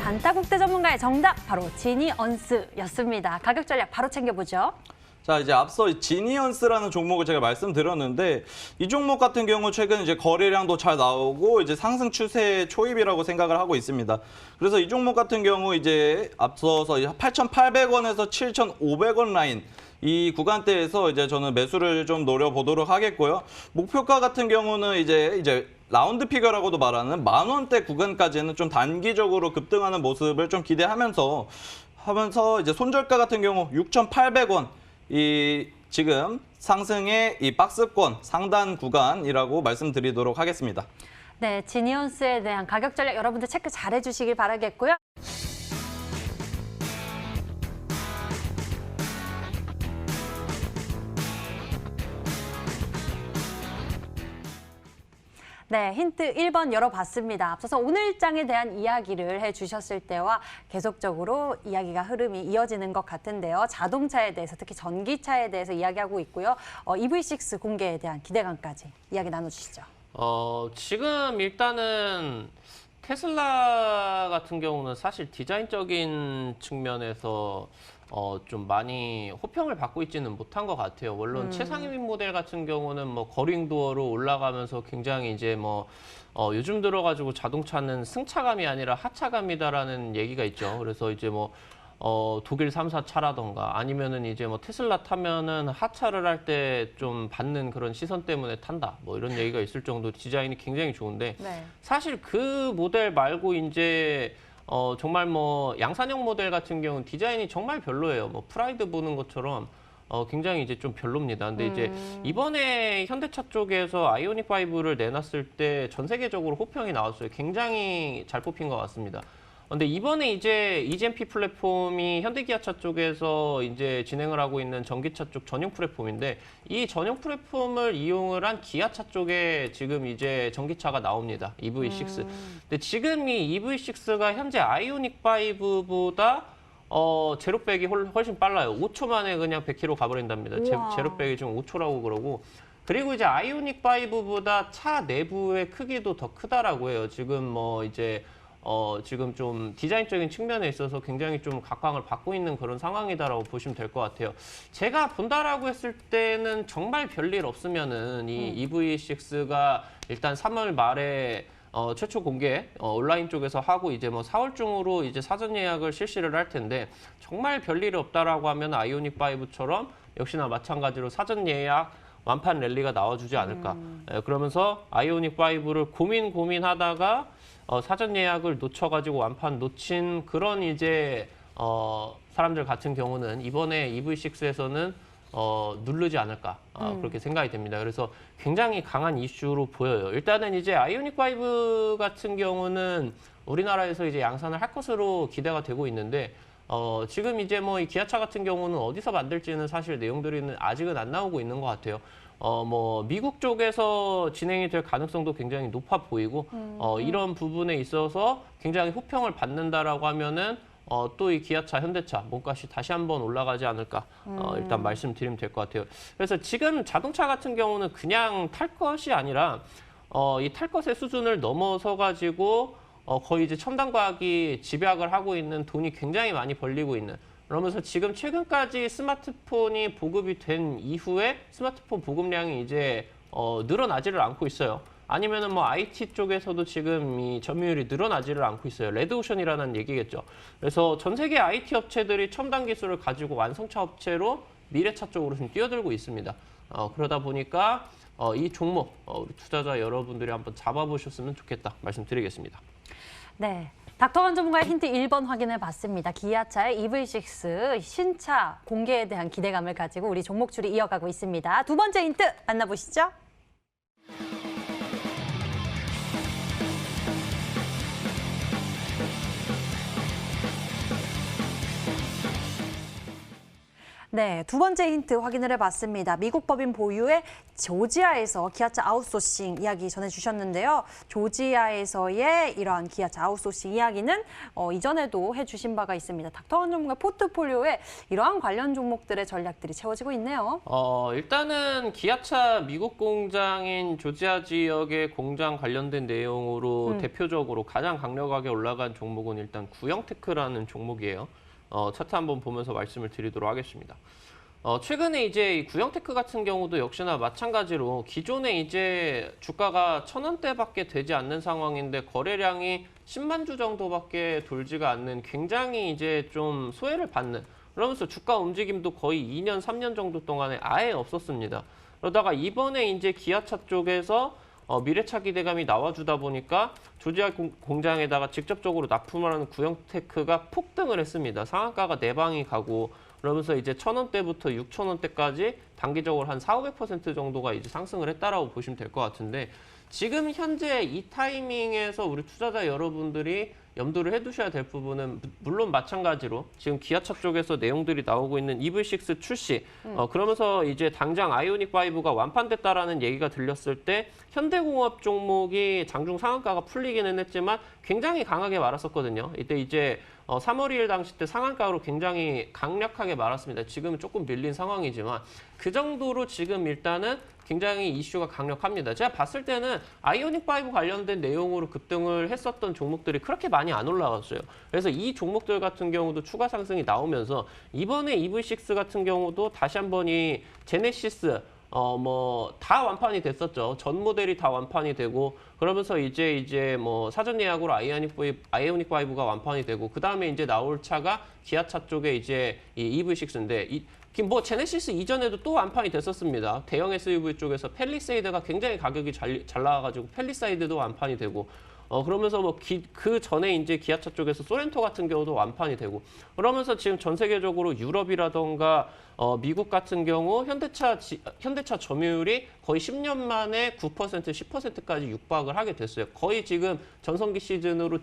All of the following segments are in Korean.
단타국대 전문가의 정답 바로 지니언스였습니다. 가격 전략 바로 챙겨보죠. 자, 이제 앞서 지니언스라는 종목을 제가 말씀드렸는데 이 종목 같은 경우 최근 이제 거래량도 잘 나오고 이제 상승 추세 초입이라고 생각을 하고 있습니다. 그래서 이 종목 같은 경우 이제 앞서서 8,800원에서 7,500원 라인 이 구간대에서 이제 저는 매수를 좀 노려보도록 하겠고요. 목표가 같은 경우는 이제 라운드 피겨라고도 말하는 10,000원대 구간까지는 좀 단기적으로 급등하는 모습을 좀 기대하면서 이제 손절가 같은 경우 6,800원 이 지금 상승의 이 박스권 상단 구간이라고 말씀드리도록 하겠습니다. 네, 지니언스에 대한 가격 전략 여러분들 체크 잘 해주시길 바라겠고요. 네, 힌트 1번 열어봤습니다. 앞서서 오늘장에 대한 이야기를 해주셨을 때와 계속적으로 이야기가 흐름이 이어지는 것 같은데요. 자동차에 대해서 특히 전기차에 대해서 이야기하고 있고요. EV6 공개에 대한 기대감까지 이야기 나눠주시죠. 지금 일단은 테슬라 같은 경우는 사실 디자인적인 측면에서 좀 많이 호평을 받고 있지는 못한 것 같아요. 물론 최상위 모델 같은 경우는 뭐 거링도어로 올라가면서 굉장히 이제 요즘 들어가지고 자동차는 승차감이 아니라 하차감이다라는 얘기가 있죠. 그래서 이제 독일 3사 차라던가 아니면은 이제 테슬라 타면은 하차를 할 때 좀 받는 그런 시선 때문에 탄다. 이런 얘기가 있을 정도 디자인이 굉장히 좋은데 네. 사실 그 모델 말고 이제 정말 양산형 모델 같은 경우는 디자인이 정말 별로예요. 프라이드 보는 것처럼 굉장히 이제 좀 별로입니다. 근데 이제 이번에 현대차 쪽에서 아이오닉 5를 내놨을 때 전 세계적으로 호평이 나왔어요. 굉장히 잘 뽑힌 것 같습니다. 근데 이번에 이제 EGMP 플랫폼이 현대기아차 쪽에서 이제 진행을 하고 있는 전기차 쪽 전용 플랫폼인데 이 전용 플랫폼을 이용을 한 기아차 쪽에 지금 이제 전기차가 나옵니다. EV6. 근데 지금 이 EV6가 현재 아이오닉 5보다 제로백이 훨씬 빨라요. 5초 만에 그냥 100km 가버린답니다. 제로백이 지금 5초라고 그러고. 그리고 이제 아이오닉 5보다 차 내부의 크기도 더 크다라고 해요. 지금 지금 좀 디자인적인 측면에 있어서 굉장히 좀 각광을 받고 있는 그런 상황이다라고 보시면 될 것 같아요. 제가 본다라고 했을 때는 정말 별일 없으면은 이 EV6가 일단 3월 말에 최초 공개 온라인 쪽에서 하고 이제 4월 중으로 이제 사전 예약을 실시를 할 텐데 정말 별일이 없다라고 하면 아이오닉 5처럼 역시나 마찬가지로 사전 예약 완판 랠리가 나와주지 않을까. 그러면서 아이오닉 5를 고민하다가 사전 예약을 놓쳐가지고 완판 놓친 그런 이제 사람들 같은 경우는 이번에 EV6에서는 누르지 않을까 그렇게 생각이 됩니다. 그래서 굉장히 강한 이슈로 보여요. 일단은 이제 아이오닉 5 같은 경우는 우리나라에서 이제 양산을 할 것으로 기대가 되고 있는데 지금 이제 이 기아차 같은 경우는 어디서 만들지는 사실 내용들이 아직은 안 나오고 있는 것 같아요. 미국 쪽에서 진행이 될 가능성도 굉장히 높아 보이고, 이런 부분에 있어서 굉장히 호평을 받는다라고 하면은, 또 이 기아차, 현대차, 몸값이 다시 한번 올라가지 않을까, 일단 말씀드리면 될 것 같아요. 그래서 지금 자동차 같은 경우는 그냥 탈 것이 아니라, 이 탈 것의 수준을 넘어서 가지고, 거의 이제 첨단 과학이 집약을 하고 있는 돈이 굉장히 많이 벌리고 있는, 그러면서 지금 최근까지 스마트폰이 보급이 된 이후에 스마트폰 보급량이 이제 늘어나지를 않고 있어요. 아니면은 IT 쪽에서도 지금 이 점유율이 늘어나지를 않고 있어요. 레드오션이라는 얘기겠죠. 그래서 전 세계 IT 업체들이 첨단 기술을 가지고 완성차 업체로 미래차 쪽으로 좀 뛰어들고 있습니다. 그러다 보니까 이 종목 우리 투자자 여러분들이 한번 잡아보셨으면 좋겠다 말씀드리겠습니다. 네. 닥터건 전문가의 힌트 1번 확인해 봤습니다. 기아차의 EV6 신차 공개에 대한 기대감을 가지고 우리 종목줄이 이어가고 있습니다. 두 번째 힌트 만나보시죠. 네, 두 번째 힌트 확인을 해봤습니다. 미국 법인 보유의 조지아에서 기아차 아웃소싱 이야기 전해주셨는데요. 조지아에서의 이러한 기아차 아웃소싱 이야기는 이전에도 해주신 바가 있습니다. 닥터원 전문가 포트폴리오에 이러한 관련 종목들의 전략들이 채워지고 있네요. 일단은 기아차 미국 공장인 조지아 지역의 공장 관련된 내용으로 대표적으로 가장 강력하게 올라간 종목은 일단 구형테크라는 종목이에요. 차트 한번 보면서 말씀을 드리도록 하겠습니다. 최근에 이제 이 구형테크 같은 경우도 역시나 마찬가지로 기존에 이제 주가가 1,000원대밖에 되지 않는 상황인데 거래량이 10만 주 정도밖에 돌지가 않는 굉장히 이제 좀 소외를 받는, 그러면서 주가 움직임도 거의 2년, 3년 정도 동안에 아예 없었습니다. 그러다가 이번에 이제 기아차 쪽에서 미래차 기대감이 나와주다 보니까 조지아 공장에다가 직접적으로 납품을 하는 구형테크가 폭등을 했습니다. 상한가가 4방이 가고, 그러면서 이제 1,000원대부터 6,000원대까지 단기적으로 한 400~5% 정도가 이제 상승을 했다라고 보시면 될 것 같은데, 지금 현재 이 타이밍에서 우리 투자자 여러분들이 염두를 해두셔야 될 부분은 물론 마찬가지로 지금 기아차 쪽에서 내용들이 나오고 있는 EV6 출시, 그러면서 이제 당장 아이오닉 5가 완판됐다라는 얘기가 들렸을 때 현대공업 종목이 장중 상한가가 풀리기는 했지만 굉장히 강하게 말았었거든요. 이때 이제 3월 2일 당시 때 상한가로 굉장히 강력하게 말았습니다. 지금은 조금 밀린 상황이지만 그 정도로 지금 일단은 굉장히 이슈가 강력합니다. 제가 봤을 때는 아이오닉 5 관련된 내용으로 급등을 했었던 종목들이 그렇게 많이 안 올라갔어요. 그래서 이 종목들 같은 경우도 추가 상승이 나오면서 이번에 EV6 같은 경우도 다시 한번 이 제네시스 다 완판이 됐었죠. 전 모델이 다 완판이 되고, 그러면서 이제 뭐 사전 예약으로 아이오닉 5가 완판이 되고, 그 다음에 이제 나올 차가 기아차 쪽에 이제 이 EV6인데, 뭐 제네시스 이전에도 또 완판이 됐었습니다. 대형 SUV 쪽에서 팰리세이드가 굉장히 가격이 잘 나와가지고 팰리세이드도 완판이 되고, 그러면서 뭐 그 전에 이제 기아차 쪽에서 소렌토 같은 경우도 완판이 되고, 그러면서 지금 전 세계적으로 유럽이라던가 미국 같은 경우 현대차 점유율이 거의 10년 만에 9%, 10%까지 육박을 하게 됐어요. 거의 지금 전성기 시즌으로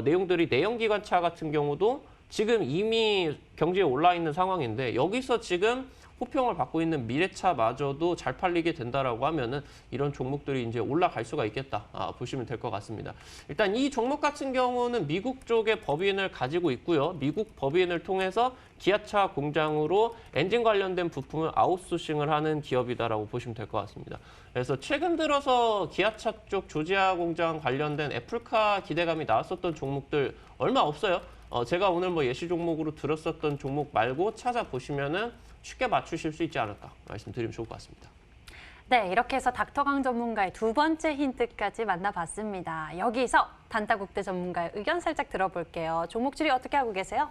내용들이 내연기관차 같은 경우도 지금 이미 경제에 올라 있는 상황인데, 여기서 지금 호평을 받고 있는 미래차마저도 잘 팔리게 된다라고 하면은 이런 종목들이 이제 올라갈 수가 있겠다 보시면 될 것 같습니다. 일단 이 종목 같은 경우는 미국 쪽의 법인을 가지고 있고요. 미국 법인을 통해서 기아차 공장으로 엔진 관련된 부품을 아웃소싱을 하는 기업이다라고 보시면 될 것 같습니다. 그래서 최근 들어서 기아차 쪽 조지아 공장 관련된 애플카 기대감이 나왔었던 종목들 얼마 없어요. 제가 오늘 뭐 예시 종목으로 들었었던 종목 말고 찾아보시면은 쉽게 맞추실 수 있지 않을까 말씀드리면 좋을 것 같습니다. 네, 이렇게 해서 닥터강 전문가의 두 번째 힌트까지 만나봤습니다. 여기서 단타국대 전문가의 의견 살짝 들어볼게요. 종목 추리 어떻게 하고 계세요?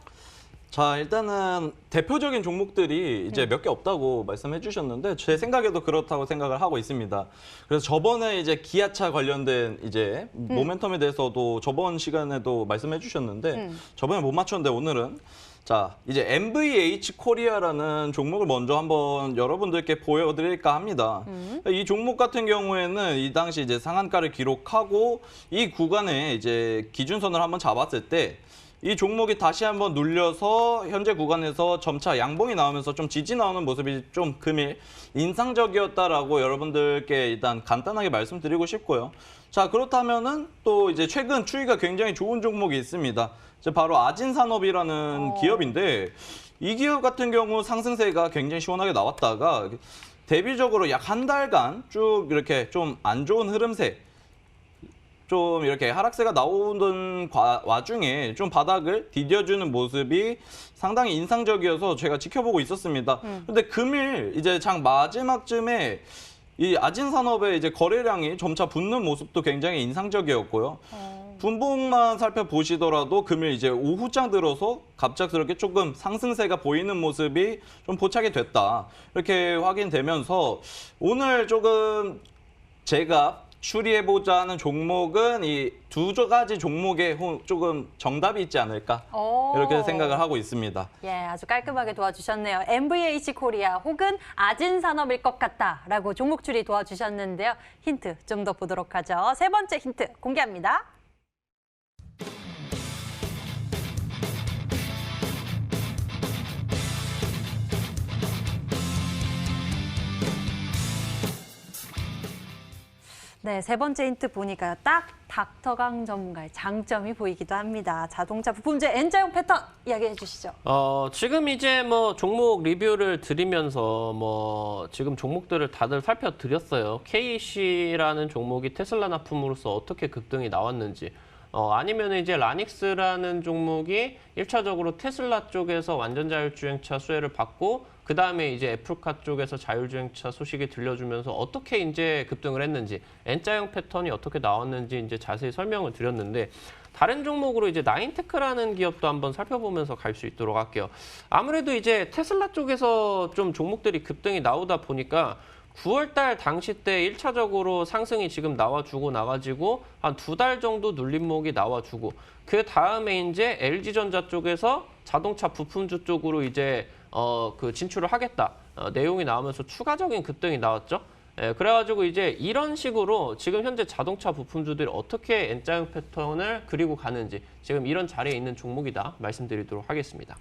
자, 일단은 대표적인 종목들이 이제 몇 개 없다고 말씀해 주셨는데 제 생각에도 그렇다고 생각을 하고 있습니다. 그래서 저번에 이제 기아차 관련된 이제 모멘텀에 대해서도 저번 시간에도 말씀해 주셨는데 저번에 못 맞췄는데 오늘은 자, 이제 MVH 코리아라는 종목을 먼저 한번 여러분들께 보여드릴까 합니다. 이 종목 같은 경우에는 이 당시 이제 상한가를 기록하고 이 구간에 이제 기준선을 한번 잡았을 때 이 종목이 다시 한번 눌려서 현재 구간에서 점차 양봉이 나오면서 좀 지지 나오는 모습이 좀 금일 인상적이었다라고 여러분들께 일단 간단하게 말씀드리고 싶고요. 자, 그렇다면은 또 이제 최근 추이가 굉장히 좋은 종목이 있습니다. 이제 바로 아진산업이라는 기업인데 이 기업 같은 경우 상승세가 굉장히 시원하게 나왔다가 대비적으로 약 한 달간 쭉 이렇게 좀 안 좋은 흐름세, 좀 이렇게 하락세가 나오는 와중에 좀 바닥을 디뎌주는 모습이 상당히 인상적이어서 제가 지켜보고 있었습니다. 근데 금일 이제 장 마지막쯤에 이 아진산업의 이제 거래량이 점차 붙는 모습도 굉장히 인상적이었고요. 분봉만 살펴보시더라도 금일 이제 오후장 들어서 갑작스럽게 조금 상승세가 보이는 모습이 좀 포착이 됐다. 이렇게 확인되면서 오늘 조금 제가 추리해보자 하는 종목은 이 두 가지 종목에 조금 정답이 있지 않을까 이렇게 생각을 하고 있습니다. 예, 아주 깔끔하게 도와주셨네요. MVH 코리아 혹은 아진산업일 것 같다라고 종목 추리 도와주셨는데요. 힌트 좀 더 보도록 하죠. 세 번째 힌트 공개합니다. 네, 세 번째 힌트 보니까 딱 닥터강 전문가의 장점이 보이기도 합니다. 자동차 부품주 N자형 패턴 이야기해 주시죠. 지금 이제 뭐 종목 리뷰를 드리면서 뭐 지금 종목들을 다들 살펴드렸어요. KC라는 종목이 테슬라 납품으로서 어떻게 급등이 나왔는지. 아니면 이제 라닉스라는 종목이 1차적으로 테슬라 쪽에서 완전 자율주행차 수혜를 받고 그 다음에 이제 애플카 쪽에서 자율주행차 소식이 들려주면서 어떻게 이제 급등을 했는지 N자형 패턴이 어떻게 나왔는지 이제 자세히 설명을 드렸는데 다른 종목으로 이제 나인테크라는 기업도 한번 살펴보면서 갈 수 있도록 할게요. 아무래도 이제 테슬라 쪽에서 좀 종목들이 급등이 나오다 보니까 9월달 당시 때 1차적으로 상승이 지금 나와주고 나가지고 한 2달 정도 눌림목이 나와주고 그 다음에 이제 LG전자 쪽에서 자동차 부품주 쪽으로 이제 그 진출을 하겠다 내용이 나오면서 추가적인 급등이 나왔죠. 그래가지고 이제 이런 식으로 지금 현재 자동차 부품주들이 어떻게 N자형 패턴을 그리고 가는지 지금 이런 자리에 있는 종목이다 말씀드리도록 하겠습니다.